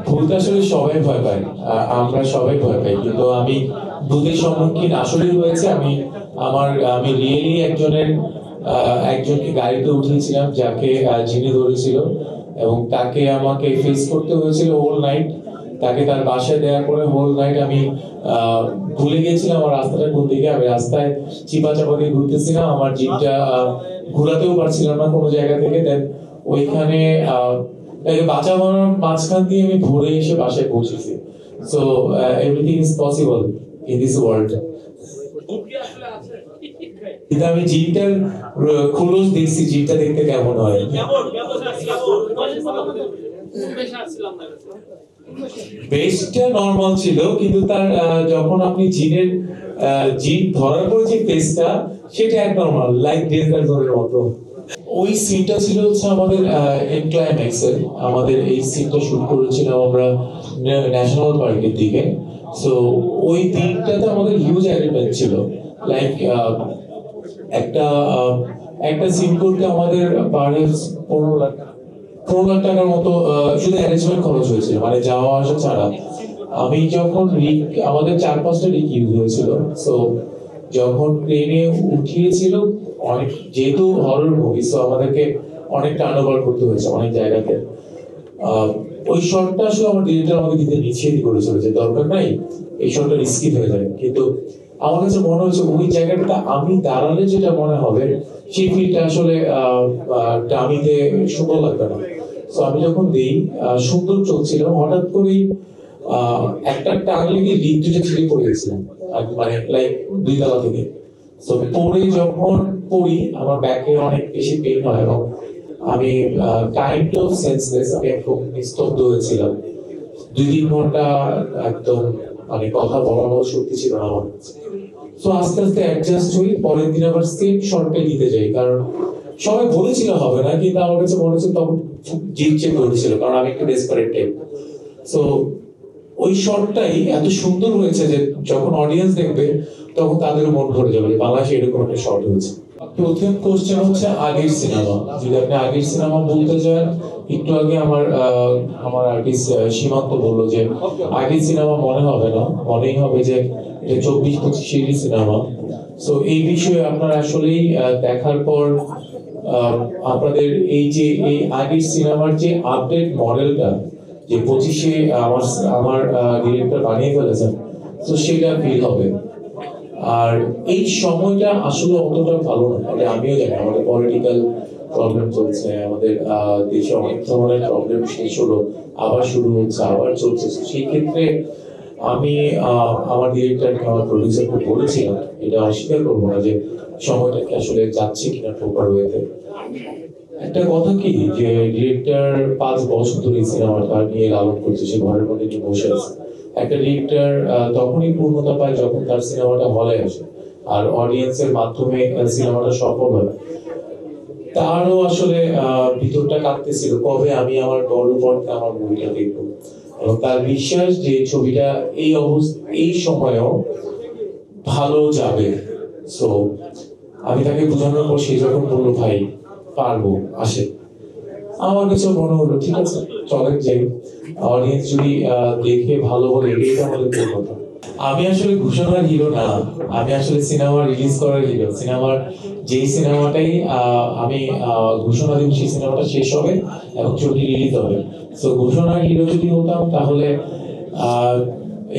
ভূত আসলে সবাই ভয় পায়, আমরা সবাই ভয় পাই, কিন্তু আমি ভূতের সম্মুখীন আসলেই হয়েছে। আমি রিয়েলি একজনকে গাড়িতে উঠিয়েছিলাম যাকে জিনে ধরেছিল, এবং তাকে আমাকে ফেস করতে হয়েছিল হোল নাইট। তাকে তার বাসায় দেওয়ার পরে হোল নাইট আমি ভুলে গেছিলাম আমার রাস্তাটা কোন দিকে। আমি রাস্তায় চিপা চাপা দিয়ে ঘুরতেছিলাম, আমার জিপটা ঘোরাতেও পারছিলাম না কোনো জায়গা থেকে। দেন ওইখানে তাকে বাঁচানোর মাঝখান দিয়ে আমি ভোরে এসে বাসায় পৌঁছেছি। So everything is possible in this world. কিন্তু আমি জিনটার খোলস দেখছি, জিনটা দেখতে কেমন হয়। বেশটা নরমাল ছিল, কিন্তু তার যখন আপনি জিন ধরার পরে যে ফেসটা, সেটা এক নরমাল, লাইক ডেঞ্জার জোনের মতো। ওই সিনটা ছিল হচ্ছে আমাদের এন্ড ক্লাইম্যাক্সে। আমাদের এই সিনটা শুট করেছিলাম আমরা ন্যাশনাল পার্কের দিকে। সো ওই দিনটাতে আমাদের হিউজ অ্যারেঞ্জমেন্ট ছিল। লাইক একটা একটা সিন করতে আমাদের পার হেড 15 লাখ টাকার মতো শুধু অ্যারেঞ্জমেন্ট খরচ হয়েছিল, মানে যাওয়া আসা ছাড়া। আমি যখন আমাদের 4-5টা রিক ইউজ হয়েছিল। সো যখন প্লেনে উঠিয়েছিল, অনেক যেহেতু হরর মুভি, সো আমাদেরকে অনেক টার্নওভার করতে হয়েছে অনেক জায়গাতে। ওই শটটা আসলে আমার ডিরেক্টর আমাকে দিতে নিষেধ করেছিল যে দরকার নাই, এই শটটা রিস্কি হয়ে যায়। কিন্তু আমার কাছে মনে হয়েছে ওই জায়গাটা আমি দাঁড়ালে যেটা মনে হবে, সেই ফিলটা আসলে ডামিতে সুন্দর লাগবে না। তো আমি যখন দিই, সুন্দর চলছিল, হঠাৎ করেই একটা টান লেগে রিক দুটো ছিঁড়ে পড়ে গেছিলাম, মানে লাইক 2 তলা থেকে। তো পরে যখন পড়ি, আমার ব্যাকে অনেক বেশি পেইন হয়, এবং আমি কাইন্ড অফ সেন্সলেস, আমি একদম নিস্তব্ধ হয়েছিলাম 2-3 ঘন্টা। একদম মানে কথা বলার শক্তি ছিল না আমার। তো আস্তে আস্তে অ্যাডজাস্ট হই, পরের দিন আবার সেম শর্টটাই দিতে যাই, কারণ সবাই বলেছিল হবে না, কিন্তু আমার কাছে মনে হচ্ছে তখন জিভ চেক করেছিল, কারণ আমি একটু ডেসপারেট টাইপ। সো ওই শটটাই এত সুন্দর হয়েছে যে যখন অডিয়েন্স দেখবে, তখন তাদের মন ভরে যাবে যে বাংলাদেশে এরকম একটা শট হয়েছে। প্রথম কোশ্চেন হচ্ছে আগের সিনেমা। যদি আপনি আগের সিনেমা বলতে চান, একটু আগে আমার আর্টিস্ট সীমান্ত বললো যে আগের সিনেমা মনে হবে না, মনেই হবে যে এটা 24-25 সিনেমা। সো এই বিষয়ে আপনারা আসলেই দেখার পর আপনাদের এই আগের সিনেমার যে আপডেট মডেলটা, যে 25-এ আমার ডিরেক্টর বানিয়ে ফেলেছেন, তো সেটা ফিল হবে। আর এই সময়টা আসলে অতটা ভালো না, মানে আমিও জানি আমাদের পলিটিক্যাল প্রবলেম চলছে, আমাদের দেশে অনেক ধরনের প্রবলেম শেষ হলো, আবার শুরু হচ্ছে, আবার চলছে। সেই ক্ষেত্রে আমি আমার ডিরেক্টরকে, আমার প্রডিউসারকে বলেছিলাম, এটা অস্বীকার করবো না যে সময়টাকে আসলে যাচ্ছে কিনা প্রপার ওয়েতে। একটা কথা কি, যে ডিরেক্টর 5 বছর ধরে সিনেমাটা নিয়ে লালন করছে, সে ঘরের মধ্যে নিয়ে বসে আছে। একটা ডিরেক্টর তখনই পূর্ণতা পায় যখন তার সিনেমাটা হলে আসে আর অডিয়েন্সের মাধ্যমে সিনেমাটা সফল হয়। তারও আসলে ভিতরটা কাঁপতেছিল, কবে আমি আমার বড় পর্দায় আমার মুভিটা দেখবো। এবং তার বিশ্বাস যে ছবিটা এই সময়েও ভালো যাবে। সো আমি তাকে বোঝানোর পর সে যখন বললো ভাই পারবো, আসে, আমার কাছে মনে হলো ঠিক আছে, চলেন যাই। অডিয়েন্স যদি দেখে ভালো বলে, এটাই তো আমাদের পূর্ণতা। আমি আসলে ঘোষণার হিরো না, আমি আসলে সিনেমা রিলিজ করার হিরো। যেই সিনেমাটাই আমি ঘোষণা দিব, সেই সিনেমাটা শেষ হবে এবং ছবি রিলিজ হবে। তো ঘোষণার হিরো যদি হতাম, তাহলে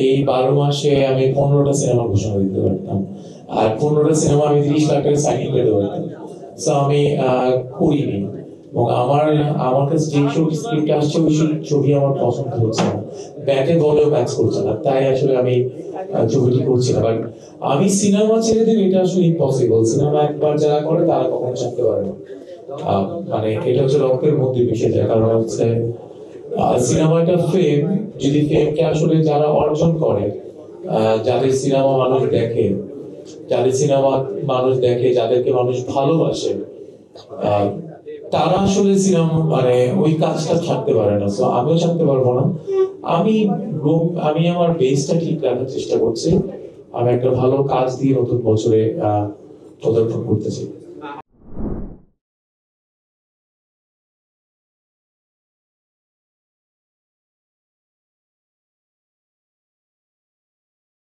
এই 12 মাসে আমি 15টা সিনেমা ঘোষণা দিতে পারতাম, আর 15টা সিনেমা আমি 30 লাখ টাকা সাইন পেতে পারতাম। তো আমি করিনি, এবং আমার কাছে যে ছবি স্ক্রিপ্ট আসছে, ওই ছবি আমার পছন্দ হচ্ছে না, ব্যাটে বলেও ম্যাচ করছে না, তাই আসলে আমি ছবিটি করছি না। বাট আমি সিনেমা ছেড়ে দিই, এটা আসলে ইম্পসিবল। সিনেমা একবার যারা করে তারা কখনো ছাড়তে পারে না। মানে এটা হচ্ছে রক্তের মধ্যে মিশে যায়, কারণ হচ্ছে সিনেমাটা ফেম, যদি ফেমকে আসলে যারা অর্জন করে, যাদের সিনেমা দেখে, যাদেরকে মানুষ ভালোবাসে, তারা আসলে সিনেমা মানে ওই কাজটা ছাড়তে পারে না। সো আমিও ছাড়তে পারবো না। আমি আমার বেসটা ঠিক রাখার চেষ্টা করছি। আমি একটা ভালো কাজ দিয়ে নতুন বছরে পদার্পণ করতেছি।